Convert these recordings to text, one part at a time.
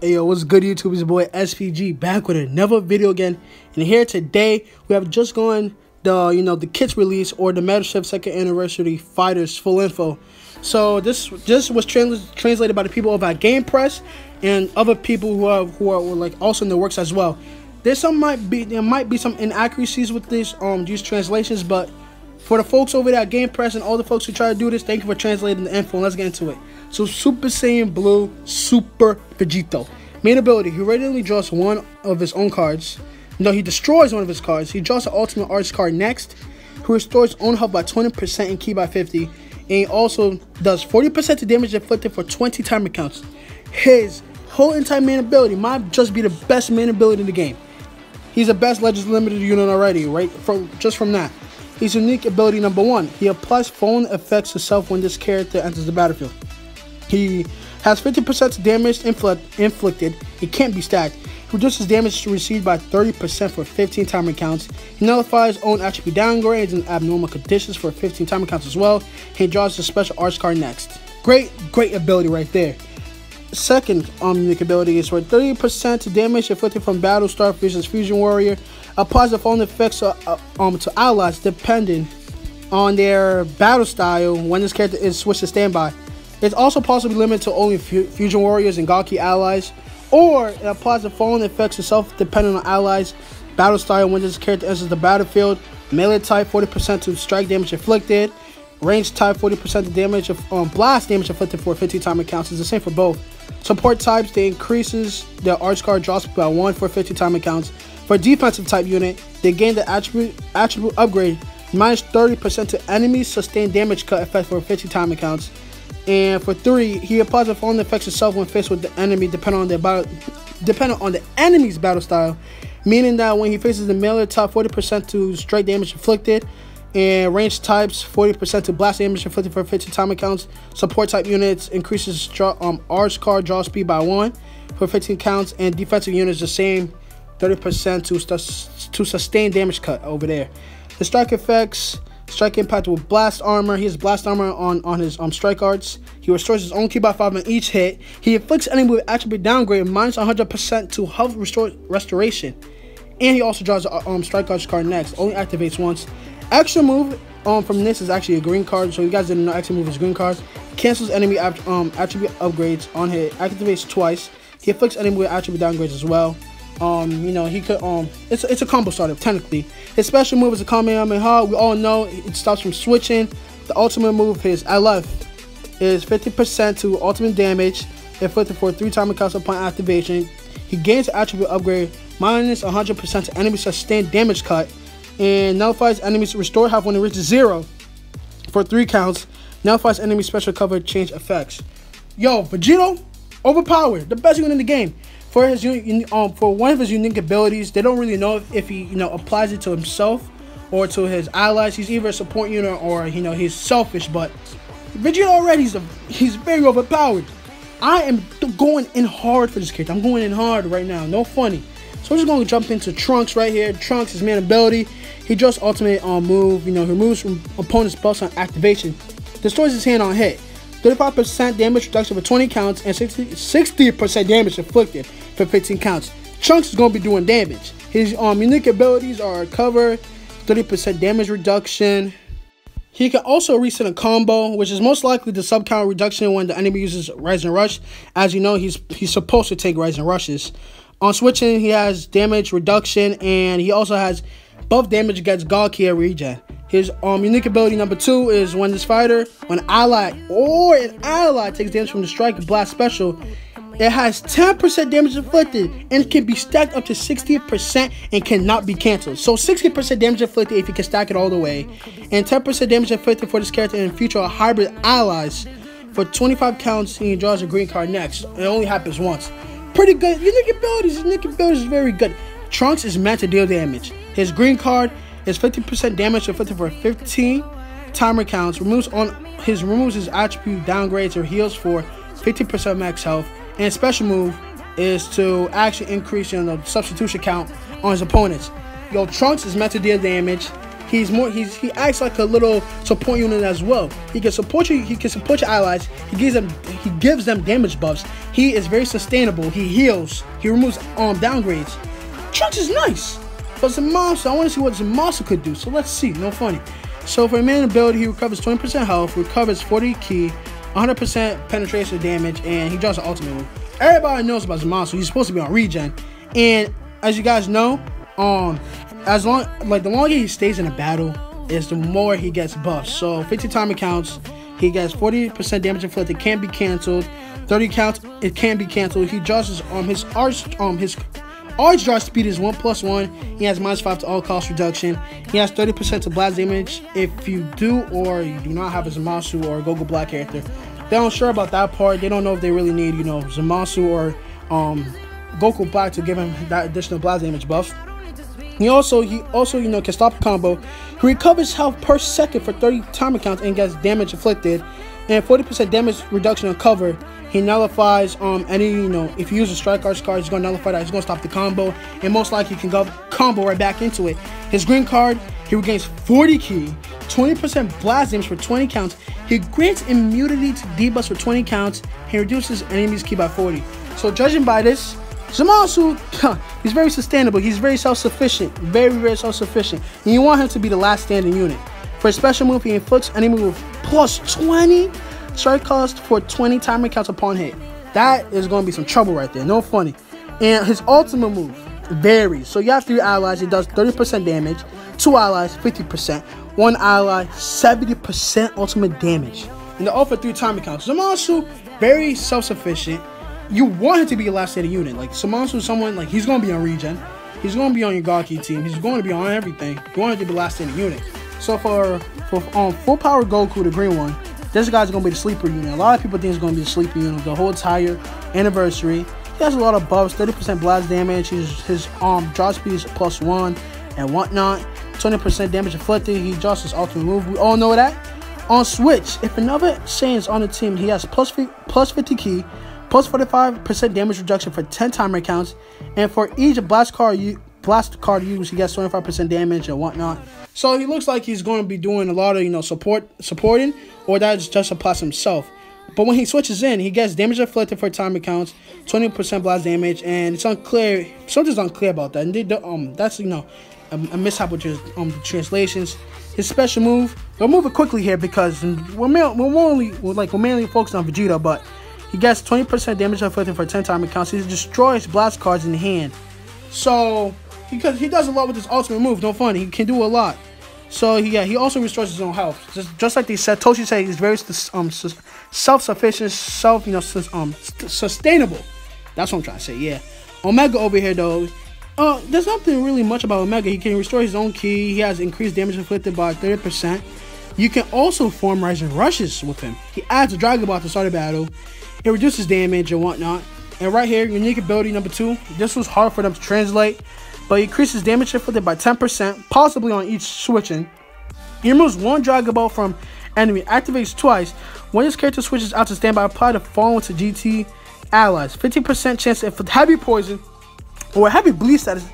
Hey yo, what's good YouTube? It's your boy SPG back with another video again. And here today we have just gone the kits release or the Meta-Shift 2nd Anniversary Fighters full info. So this was translated by the people over at Game Press and other people who are like also in the works as well. There might be some inaccuracies with these translations, but for the folks over there at Game Press and all the folks who try to do this, thank you for translating the info. Let's get into it. So Super Saiyan Blue Super Vegito. Main ability, he randomly draws one of his own cards. No, he destroys one of his cards. He draws the Ultimate Arts card next. He restores his own health by 20% and ki by 50. And he also does 40% to damage inflicted for 20 timer counts. His whole entire main ability might just be the best main ability in the game. He's the best Legends Limited unit already, right? Just from that. His unique ability number 1. He applies phone effects to self when this character enters the battlefield. He has 50% damage inflicted. It can't be stacked. He reduces damage received by 30% for 15 timer counts. He nullifies own attribute downgrades and abnormal conditions for 15 timer counts as well. He draws the special arts card next. Great ability right there. Second unique ability is for 30% to damage inflicted from Battlestar versus Fusion Warrior. Applies the phone effects to allies depending on their battle style when this character is switched to standby. It's also possibly limited to only Fusion Warriors and Gaki allies, or it applies the following effects to self-dependent on allies' battle style when this character enters the battlefield. Melee type 40% to strike damage inflicted, range type 40% to damage blast damage inflicted for 50 timer counts. It's the same for both. Support types, they increases the arts card draw speed by 1 for 50 timer counts. For defensive type unit, they gain the attribute upgrade minus 30% to enemies sustained damage cut effect for 50 timer counts. And for 3, he applies the following effects himself when faced with the enemy, depending on the enemy's battle style. Meaning that when he faces the melee type, 40% to strike damage inflicted, and range types 40% to blast damage inflicted for 50 timer counts. Support type units increases arts card draw speed by 1 for 15 counts, and defensive units the same, 30% to sustain damage cut over there. The strike effects. Strike impact with blast armor. He has blast armor on his strike arts. He restores his own ki by 5 on each hit. He inflicts enemy with attribute downgrade minus 100% to health restoration. And he also draws the strike arts card next. Only activates once. Extra move from this is actually a green card. So you guys didn't know extra move is green cards. Cancels enemy attribute upgrades on hit. Activates twice. He inflicts enemy with attribute downgrades as well. He could it's a combo starter technically. His special move is a Kamehameha. We all know it stops from switching. The ultimate move, his LF, is 50% to ultimate damage inflicted for 3 timer counts upon activation. He gains the attribute upgrade minus 100% to enemy sustained damage cut, and nullifies enemies restore health when it reaches 0 for 3 counts. Nullifies enemy special cover change effects. Yo, Vegito, overpowered, the best unit in the game. For his for one of his unique abilities, they don't really know if he applies it to himself or to his allies. He's either a support unit or he's selfish. But Vegeta already he's very overpowered. I am going in hard for this character. I'm going in hard right now. No funny. So we're just going to jump into Trunks right here. Trunks, his main ability. He draws ultimate move. He removes from opponent's buffs on activation. Destroys his hand on hit. 35% damage reduction for 20 counts and 60% damage inflicted for 15 counts. Trunks is going to be doing damage. His unique abilities are cover, 30% damage reduction. He can also reset a combo, which is most likely the sub count reduction when the enemy uses Rise and Rush. As you know, he's supposed to take Rise and Rushes. On switching, he has damage reduction, and he also has buff damage against God Kia regen. His unique ability number 2 is when an ally takes damage from the strike and blast special, it has 10% damage inflicted and can be stacked up to 60% and cannot be canceled. So 60% damage inflicted if you can stack it all the way, and 10% damage inflicted for this character and future hybrid allies. For 25 counts, he draws a green card next. It only happens once. Pretty good. Unique abilities is very good. Trunks is meant to deal damage. His green card is 50% damage inflicted for 15 timer counts. Removes his attribute downgrades or heals for 50% max health. And his special move is to actually increase the substitution count on his opponents. Yo, Trunks is meant to deal damage. he acts like a little support unit as well. He can support you. He can support your allies. He gives them damage buffs. He is very sustainable. He heals. He removes downgrades. Trunks is nice, but Zamasu, I want to see what Zamasu could do. So let's see. No funny. So for a main ability, he recovers 20% health, recovers 40 ki, 100% penetration damage, and he draws an ultimate move. Everybody knows about Zamasu. He's supposed to be on regen, and as you guys know, the longer he stays in a battle is the more he gets buffs. So 50 time counts, he gets 40% damage inflicted, can't be cancelled. 30 counts, it can be cancelled. He draws his arch draw speed is 1+1. He has -5 to all cost reduction. He has 30% to blast damage if you do or you do not have a Zamasu or a Goku Black character. They're unsure about that part. They don't know if they really need, Zamasu or Goku Black to give him that additional blast damage buff. He also can stop a combo. He recovers health per second for 30 time counts and gets damage inflicted, and 40% damage reduction on cover. He nullifies any, if you use a strike arts card, he's gonna nullify that. He's gonna stop the combo, and most likely can go combo right back into it. His green card, he regains 40 ki, 20% blast damage for 20 counts. He grants immunity to debuffs for 20 counts. He reduces enemies ki by 40. So judging by this, Zamasu, he's very sustainable. He's very self-sufficient. Very, very self-sufficient. And you want him to be the last standing unit. For a special move, he inflicts enemy with +20 strike cost for 20 timer counts upon hit. That is going to be some trouble right there. No funny. And his ultimate move varies. So you have 3 allies. He does 30% damage. 2 allies, 50%. 1 ally, 70% ultimate damage. And they offer 3 timer counts. Zamasu, very self-sufficient. You want him to be a last standing unit. Like Zamasu is someone, like, he's going to be on regen. He's going to be on your Gaki team. He's going to be on everything. You want him to be the last standing unit. So for full power Goku, the green one, this guy's going to be the sleeper unit. A lot of people think it's going to be the sleeper unit the whole entire anniversary. He has a lot of buffs, 30% blast damage. His draw speed is +1 and whatnot. 20% damage inflicted. He draws his ultimate move. We all know that. On Switch, if another Saiyan is on the team, he has +50 ki, +45% damage reduction for 10 timer counts, and for each blast card used, he gets 25% damage and whatnot. So he looks like he's going to be doing a lot of supporting, or that's just applies himself. But when he switches in, he gets damage inflicted for timer counts, 20% blast damage, and it's unclear. Something's unclear about that, and that's a mishap with the translations. His special move, we'll move it quickly here because we're mainly focused on Vegeta, but he gets 20% damage inflicted for 10 timer counts. He destroys blast cards in hand. So, because he does a lot with his ultimate move, no fun. He can do a lot. So, yeah, he also restores his own health. Just like they said, Toshi said he's very self-sufficient, sustainable. That's what I'm trying to say, yeah. Omega over here, though, there's nothing really much about Omega. He can restore his own ki. He has increased damage inflicted by 30%. You can also form Rising Rushes with him. He adds a Dragon Ball to start a battle. It reduces damage and whatnot. And right here, unique ability number 2. This was hard for them to translate, but he increases damage inflicted by 10%, possibly on each switching. He removes 1 Dragon Ball from enemy, activates twice. When his character switches out to standby, apply the following to GT allies. 50% chance to inflict heavy poison or heavy bleed status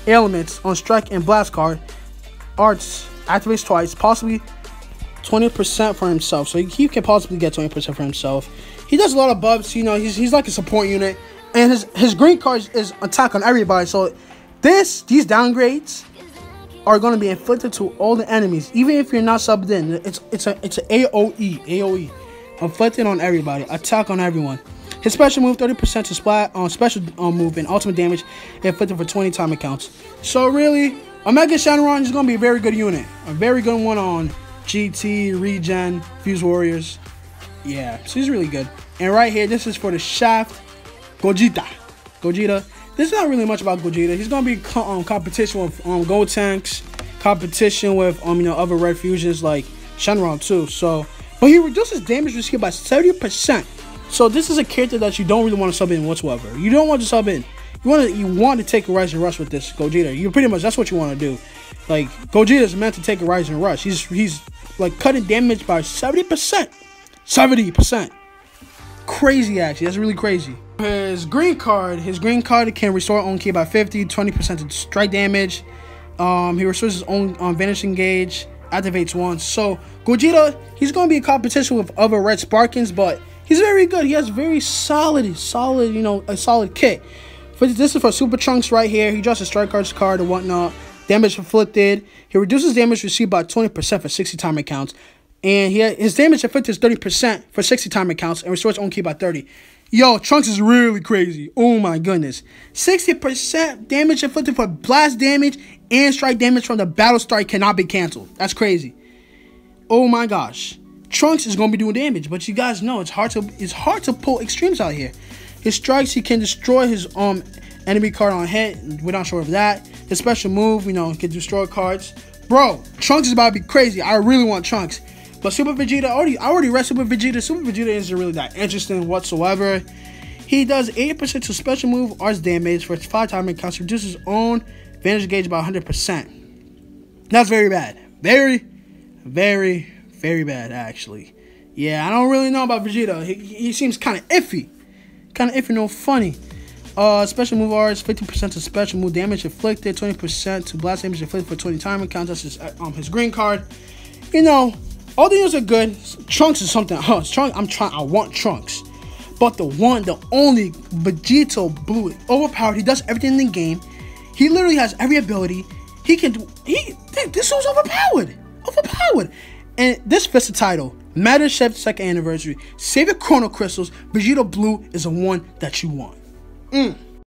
elements on strike and blast card. Arts activates twice, possibly 20% for himself. So he can possibly get 20% for himself. He does a lot of buffs, he's like a support unit. And his green card is attack on everybody. So these downgrades are going to be inflicted to all the enemies, even if you're not subbed in. It's an AOE inflicted on everybody, attack on everyone. His special move, 30% to splat on special move and ultimate damage inflicted for 20 timer counts. So really, Omega Shenron is going to be a very good unit, a very good one on GT, Regen, Fuse Warriors. Yeah, so he's really good. And right here, this is for the Shaft Gogeta. This is not really much about Gogeta. He's gonna be competition with Gotenks, competition with other red fusions like Shenron too. So, but he reduces damage received by 70%. So this is a character that you don't really want to sub in whatsoever. You don't want to sub in. You want to take a Rising Rush with this Gogeta. You pretty much, that's what you want to do. Like Gogeta is meant to take a Rising Rush. He's like cutting damage by 70%. 70%. Crazy, actually. That's really crazy. His green card can restore own ki by 50, 20% to strike damage, He restores his own vanishing gauge, activates once. So Gogeta, he's going to be in competition with other red Sparkins, but he's very good. He has very solid, you know, a solid kit. This is for Super Trunks right here. He draws a strike card and whatnot. Damage inflicted. He reduces damage received by 20% for 60 timer counts. And his damage inflicted is 30% for 60 timer counts and restores own key by 30. Yo, Trunks is really crazy. Oh my goodness. 60% damage inflicted for blast damage and strike damage from the battle start cannot be canceled. That's crazy. Oh my gosh. Trunks is going to be doing damage, but you guys know it's hard to pull extremes out here. His strikes, he can destroy his enemy card on hit. We're not sure of that. His special move, you know, he can destroy cards. Bro, Trunks is about to be crazy. I really want Trunks. But Super Vegeta, I already read Super Vegeta. Super Vegeta isn't really that interesting whatsoever. He does 80% to special move, arts damage for 5 timer counts, reduces his own vantage gauge by 100%. That's very bad. Very, very, very bad, actually. Yeah, I don't really know about Vegeta. He seems kind of iffy. Kind of iffy, no funny. Special move arts, 50% to special move damage inflicted, 20% to blast damage inflicted for 20 timer counts. That's his green card. You know, all the units are good. Trunks is something. I want Trunks. But the only Vegito Blue, overpowered. He does everything in the game. He literally has every ability. This was overpowered. And this fits the title. Matter Chef 2nd anniversary. Save your Chrono Crystals. Vegito Blue is the one that you want.